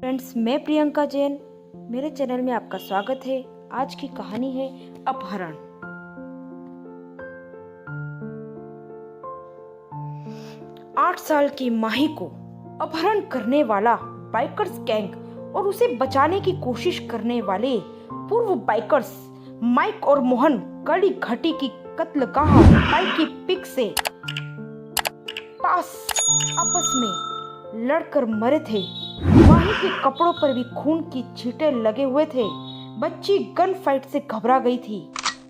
Friends, मैं प्रियंका जैन, मेरे channel में आपका स्वागत है। आज की कहानी है अपहरण। 8 साल की माही को अपहरण करने वाला बाइकर्स गैंग और उसे बचाने की कोशिश करने वाले पूर्व बाइकर्स माइक और मोहन काली घाटी की कत्लगाह बाइक की पिक से पास आपस में लड़कर मरे थे। माही के कपड़ों पर भी खून की छींटे लगे हुए थे। बच्ची गन फाइट से घबरा गई थी।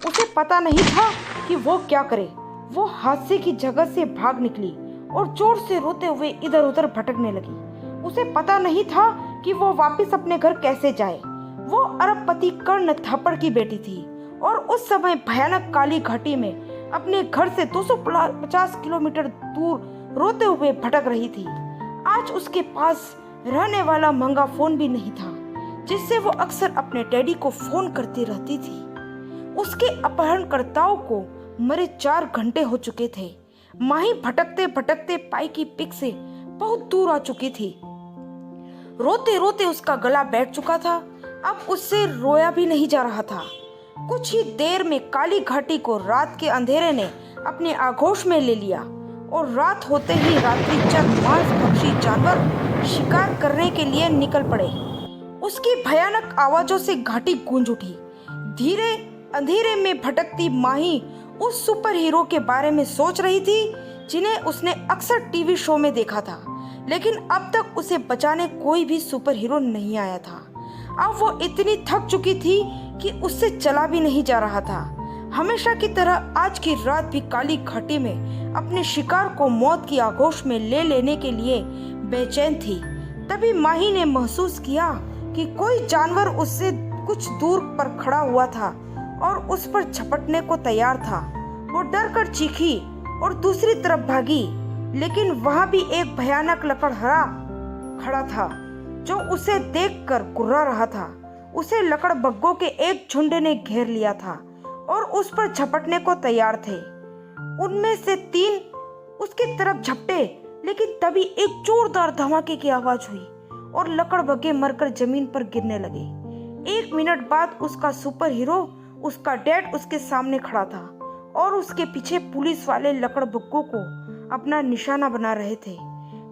उसे पता नहीं था कि वो क्या करे। वो हादसे की जगह से भाग निकली और जोर से रोते हुए इधर उधर भटकने लगी। उसे पता नहीं था कि वो वापस अपने घर कैसे जाए। वो अरबपति कर्ण थापड़ की बेटी थी और उस समय भयानक काली घाटी में अपने घर से 250 किलोमीटर दूर रोते हुए भटक रही थी। आज उसके पास रहने वाला महंगा फोन भी नहीं था जिससे वो अक्सर अपने डैडी को फोन करती रहती थी। उसके अपहरणकर्ताओं को मरे 4 घंटे हो चुके थे। माही भटकते भटकते पाई की पिक से बहुत दूर आ चुकी थी। रोते रोते उसका गला बैठ चुका था। अब उससे रोया भी नहीं जा रहा था। कुछ ही देर में काली घाटी को रात के अंधेरे ने अपने आगोश में ले लिया और रात होते ही रात्रि चंद मांस भक्षी जानवर शिकार करने के लिए निकल पड़े। उसकी भयानक आवाजों से घाटी गूंज उठी। धीरे अंधेरे में भटकती माही उस सुपर हीरो के बारे में सोच रही थी जिन्हें उसने अक्सर टीवी शो में देखा था, लेकिन अब तक उसे बचाने कोई भी सुपर हीरो नहीं आया था। अब वो इतनी थक चुकी थी कि उससे चला भी नहीं जा रहा था। हमेशा की तरह आज की रात भी काली घाटी में अपने शिकार को मौत की आगोश में ले लेने के लिए बेचैन थी। तभी माही ने महसूस किया कि कोई जानवर उससे कुछ दूर पर खड़ा हुआ था और उस पर झपटने को तैयार था। वो डर कर चीखी और दूसरी तरफ भागी, लेकिन वहां भी एक भयानक लकड़हारा खड़ा था जो उसे देखकर गुर्रा रहा था। उसे लकड़बग्घों के एक झुंड ने घेर लिया था और उस पर झपटने को तैयार थे। उनमें से 3 उसकी तरफ झपटे, लेकिन तभी एक जोरदार धमाके की आवाज हुई और लकड़बग्घे मरकर जमीन पर गिरने लगे। 1 मिनट बाद उसका सुपर हीरो, उसका डैड उसके सामने खड़ा था और उसके पीछे पुलिस वाले लकड़बग्घों को अपना निशाना बना रहे थे।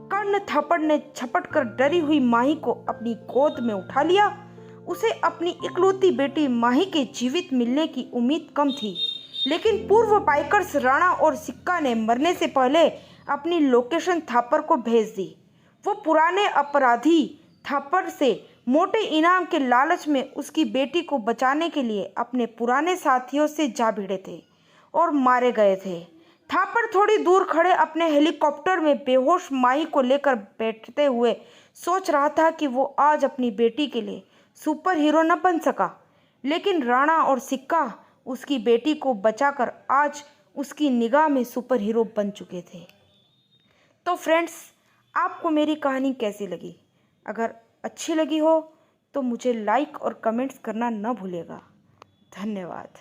कर्ण थापड़ ने झपट कर डरी हुई माही को अपनी गोद में उठा लिया। उसे अपनी इकलौती बेटी माही के जीवित मिलने की उम्मीद कम थी, लेकिन पूर्व बाइकर्स राणा और सिक्का ने मरने से पहले अपनी लोकेशन थापर को भेज दी। वो पुराने अपराधी थापर से मोटे इनाम के लालच में उसकी बेटी को बचाने के लिए अपने पुराने साथियों से जा भिड़े थे और मारे गए थे। थापर थोड़ी दूर खड़े अपने हेलीकॉप्टर में बेहोश माही को लेकर बैठते हुए सोच रहा था कि वो आज अपनी बेटी के लिए सुपर हीरो न बन सका, लेकिन राणा और सिक्का उसकी बेटी को बचाकर आज उसकी निगाह में सुपर हीरो बन चुके थे। तो फ्रेंड्स, आपको मेरी कहानी कैसी लगी? अगर अच्छी लगी हो तो मुझे लाइक और कमेंट्स करना न भूलिएगा। धन्यवाद।